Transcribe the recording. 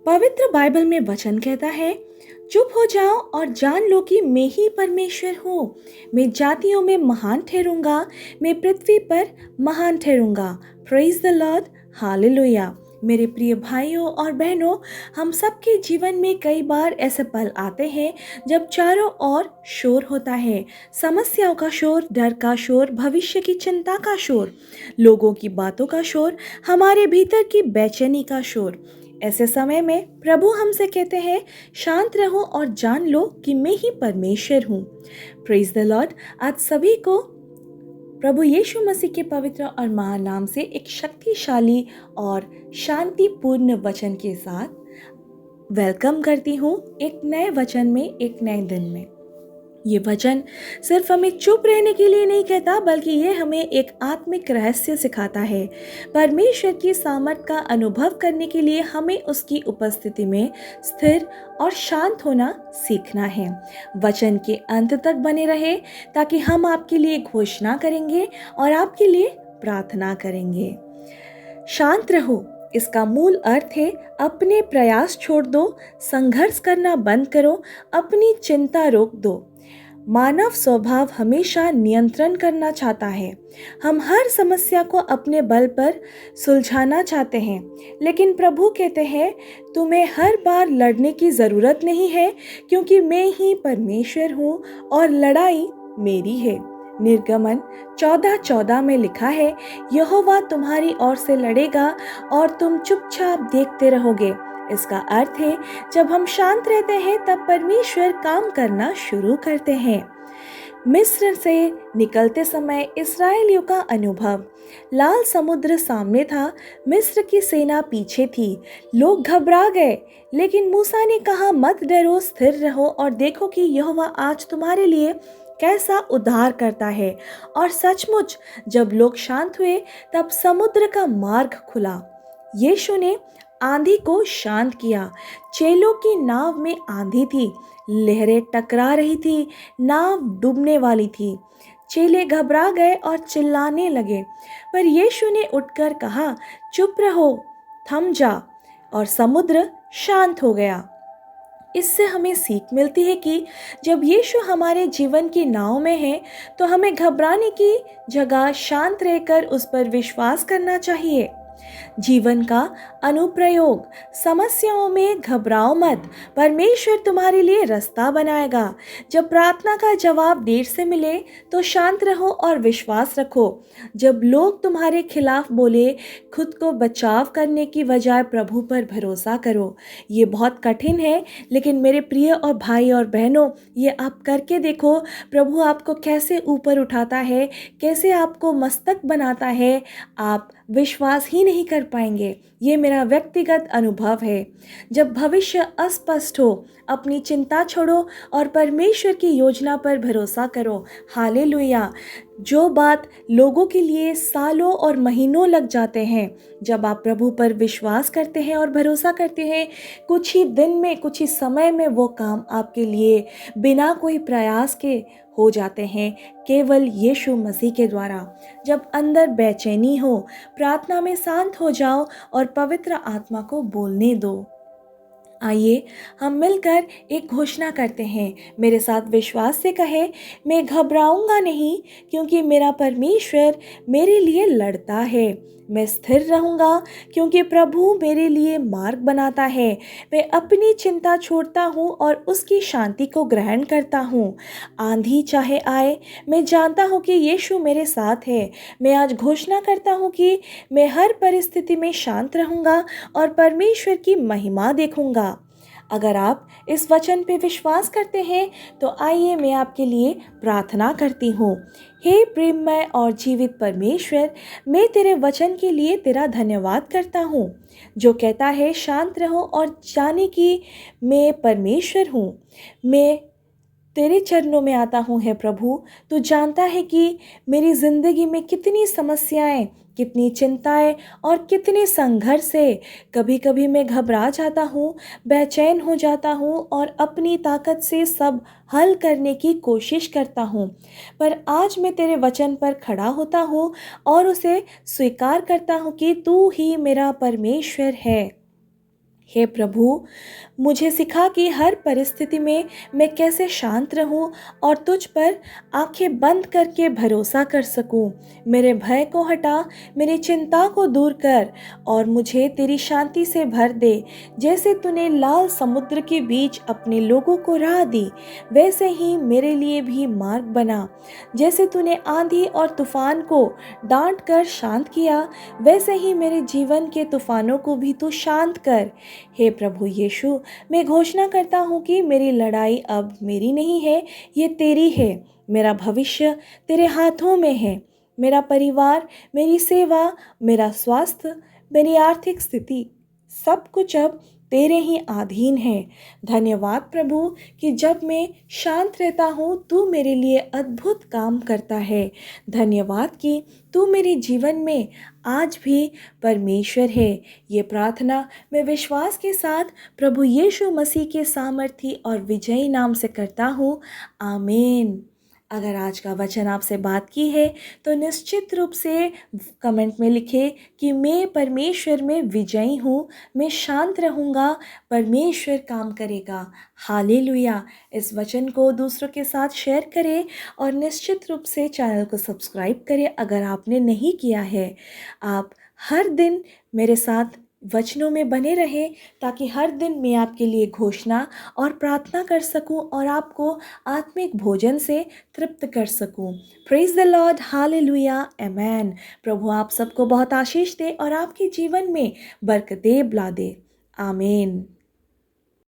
पवित्र बाइबल में वचन कहता है, चुप हो जाओ और जान लो कि मैं ही परमेश्वर हूँ। मैं जातियों में महान ठहरूंगा, मैं पृथ्वी पर महान ठहरूंगा। Praise the Lord, hallelujah. मेरे प्रिय भाइयों और बहनों, हम सबके जीवन में कई बार ऐसे पल आते हैं जब चारों ओर शोर होता है। समस्याओं का शोर, डर का शोर, भविष्य की चिंता का शोर, लोगों की बातों का शोर, हमारे भीतर की बेचैनी का शोर। ऐसे समय में प्रभु हमसे कहते हैं, शांत रहो और जान लो कि मैं ही परमेश्वर हूँ। Praise the Lord. आज सभी को प्रभु यीशु मसीह के पवित्र और महान नाम से एक शक्तिशाली और शांतिपूर्ण वचन के साथ वेलकम करती हूँ, एक नए वचन में, एक नए दिन में। ये वचन सिर्फ हमें चुप रहने के लिए नहीं कहता, बल्कि ये हमें एक आत्मिक रहस्य सिखाता है। परमेश्वर की सामर्थ का अनुभव करने के लिए हमें उसकी उपस्थिति में स्थिर और शांत होना सीखना है। वचन के अंत तक बने रहे ताकि हम आपके लिए घोषणा करेंगे और आपके लिए प्रार्थना करेंगे। शांत रहो, इसका मूल अर्थ है अपने प्रयास छोड़ दो, संघर्ष करना बंद करो, अपनी चिंता रोक दो। मानव स्वभाव हमेशा नियंत्रण करना चाहता है। हम हर समस्या को अपने बल पर सुलझाना चाहते हैं, लेकिन प्रभु कहते हैं, तुम्हें हर बार लड़ने की ज़रूरत नहीं है, क्योंकि मैं ही परमेश्वर हूँ और लड़ाई मेरी है। निर्गमन 14:14 में लिखा है, यहोवा तुम्हारी ओर से लड़ेगा और तुम चुपचाप देखते रहोगे। इसका अर्थ है, जब हम शांत रहते हैं तब परमेश्वर काम करना शुरू करते हैं। मिस्र से निकलते समय इस्राएलियों का अनुभव। लाल समुद्र सामने था, मिस्र की सेना पीछे थी। लोग घबरा गए, लेकिन मूसा ने कहा, मत डरो, स्थिर रहो और देखो कि यहोवा आज तुम्हारे लिए कैसा उद्धार करता है। और सचमुच जब लोग शांत हुए तब समुद्र का मार्ग खुला। यीशु ने आंधी को शांत किया। चेलों की नाव में आंधी थी, लहरें टकरा रही थी, नाव डूबने वाली थी। चेले घबरा गए और चिल्लाने लगे, पर यीशु ने उठकर कहा, चुप रहो, थम जा, और समुद्र शांत हो गया। इससे हमें सीख मिलती है कि जब यीशु हमारे जीवन की नाव में है तो हमें घबराने की जगह शांत रहकर उस पर विश्वास करना चाहिए। जीवन का अनुप्रयोग। समस्याओं में घबराओ मत, परमेश्वर तुम्हारे लिए रास्ता बनाएगा। जब प्रार्थना का जवाब देर से मिले तो शांत रहो और विश्वास रखो। जब लोग तुम्हारे खिलाफ बोले, खुद को बचाव करने की बजाय प्रभु पर भरोसा करो। ये बहुत कठिन है, लेकिन मेरे प्रिय और भाई और बहनों, ये आप करके देखो, प्रभु आपको कैसे ऊपर उठाता है, कैसे आपको मस्तक बनाता है। आप विश्वास ही नहीं कर पाएंगे। ये मेरा व्यक्तिगत अनुभव है। जब भविष्य अस्पष्ट हो, अपनी चिंता छोड़ो और परमेश्वर की योजना पर भरोसा करो। हालेलुया। जो बात लोगों के लिए सालों और महीनों लग जाते हैं, जब आप प्रभु पर विश्वास करते हैं और भरोसा करते हैं, कुछ ही दिन में, कुछ ही समय में वो काम आपके लिए बिना कोई प्रयास के हो जाते हैं, केवल यीशु मसीह के द्वारा। जब अंदर बेचैनी हो, प्रार्थना में शांत हो जाओ और पवित्र आत्मा को बोलने दो। आइए हम मिलकर एक घोषणा करते हैं। मेरे साथ विश्वास से कहे, मैं घबराऊंगा नहीं, क्योंकि मेरा परमेश्वर मेरे लिए लड़ता है। मैं स्थिर रहूंगा, क्योंकि प्रभु मेरे लिए मार्ग बनाता है। मैं अपनी चिंता छोड़ता हूँ और उसकी शांति को ग्रहण करता हूँ। आंधी चाहे आए, मैं जानता हूँ कि यीशु मेरे साथ है। मैं आज घोषणा करता हूँ कि मैं हर परिस्थिति में शांत रहूंगा और परमेश्वर की महिमा देखूंगा। अगर आप इस वचन पे विश्वास करते हैं तो आइए मैं आपके लिए प्रार्थना करती हूँ। हे प्रेममय और जीवित परमेश्वर, मैं तेरे वचन के लिए तेरा धन्यवाद करता हूँ, जो कहता है, शांत रहो और जाने कि मैं परमेश्वर हूँ। मैं तेरे चरणों में आता हूँ। है प्रभु, तू जानता है कि मेरी ज़िंदगी में कितनी समस्याएं, कितनी चिंताएं और कितने संघर्ष है। कभी कभी मैं घबरा जाता हूँ, बेचैन हो जाता हूँ और अपनी ताकत से सब हल करने की कोशिश करता हूँ। पर आज मैं तेरे वचन पर खड़ा होता हूँ और उसे स्वीकार करता हूँ कि तू ही मेरा परमेश्वर है। हे प्रभु, मुझे सिखा कि हर परिस्थिति में मैं कैसे शांत रहूं और तुझ पर आंखें बंद करके भरोसा कर सकूं। मेरे भय को हटा, मेरी चिंता को दूर कर और मुझे तेरी शांति से भर दे। जैसे तूने लाल समुद्र के बीच अपने लोगों को राह दी, वैसे ही मेरे लिए भी मार्ग बना। जैसे तूने आंधी और तूफान को डांट कर शांत किया, वैसे ही मेरे जीवन के तूफानों को भी तू शांत कर। हे प्रभु यीशु, मैं घोषणा करता हूँ कि मेरी लड़ाई अब मेरी नहीं है, ये तेरी है। मेरा भविष्य तेरे हाथों में है। मेरा परिवार, मेरी सेवा, मेरा स्वास्थ्य, मेरी आर्थिक स्थिति, सब कुछ अब तेरे ही अधीन है। धन्यवाद प्रभु कि जब मैं शांत रहता हूँ तू मेरे लिए अद्भुत काम करता है। धन्यवाद कि तू मेरे जीवन में आज भी परमेश्वर है। ये प्रार्थना मैं विश्वास के साथ प्रभु यीशु मसीह के सामर्थी और विजयी नाम से करता हूँ। आमीन। अगर आज का वचन आपसे बात की है तो निश्चित रूप से कमेंट में लिखें कि मैं परमेश्वर में विजयी हूँ, मैं शांत रहूँगा, परमेश्वर काम करेगा। हालेलुया। इस वचन को दूसरों के साथ शेयर करें और निश्चित रूप से चैनल को सब्सक्राइब करें अगर आपने नहीं किया है। आप हर दिन मेरे साथ वचनों में बने रहें ताकि हर दिन मैं आपके लिए घोषणा और प्रार्थना कर सकूं और आपको आत्मिक भोजन से तृप्त कर सकूं। प्रेज द लॉर्ड, हालेलुया, आमेन। प्रभु आप सबको बहुत आशीष दे और आपके जीवन में बरकतें ला दे। आमीन।